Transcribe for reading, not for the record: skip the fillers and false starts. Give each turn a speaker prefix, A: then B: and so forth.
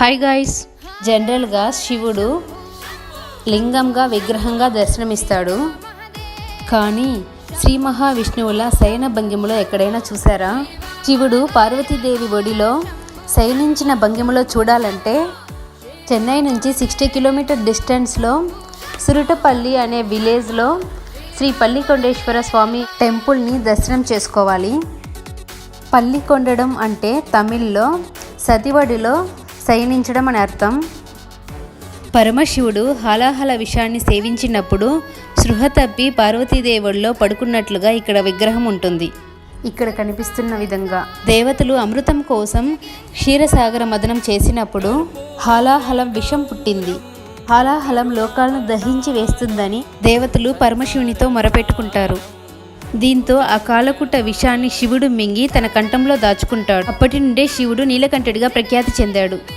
A: Hi guys, జనరల్గా శివుడు లింగంగా విగ్రహంగా దర్శనమిస్తాడు. కానీ శ్రీ మహావిష్ణువుల శయన భంగిమలో ఎక్కడైనా చూసారా? శివుడు పార్వతీదేవి ఒడిలో శయనించిన భంగిమలో చూడాలంటే చెన్నై నుంచి 60 కిలోమీటర్ డిస్టెన్స్లో సురుటపల్లి అనే విలేజ్లో శ్రీ పల్లికొండేశ్వర స్వామి టెంపుల్ని దర్శనం చేసుకోవాలి. పల్లికొండడం అంటే తమిళ్లో సతివడిలో శయనించడం అని అర్థం. పరమశివుడు హాలాహల విషాన్ని సేవించినప్పుడు స్పృహ తప్పి పార్వతీదేవుల్లో పడుకున్నట్లుగా ఇక్కడ విగ్రహం ఉంటుంది. ఇక్కడ కనిపిస్తున్న విధంగా దేవతలు అమృతం కోసం క్షీరసాగర మదనం చేసినప్పుడు హాలాహలం విషం పుట్టింది. హాలాహలం లోకాలను దహించి వేస్తుందని దేవతలు పరమశివునితో మొరపెట్టుకుంటారు. దీంతో ఆ కాలకుట విషాన్ని శివుడు మింగి తన కంఠంలో దాచుకుంటాడు. అప్పటి నుండే శివుడు నీలకంఠుడిగా ప్రఖ్యాతి చెందాడు.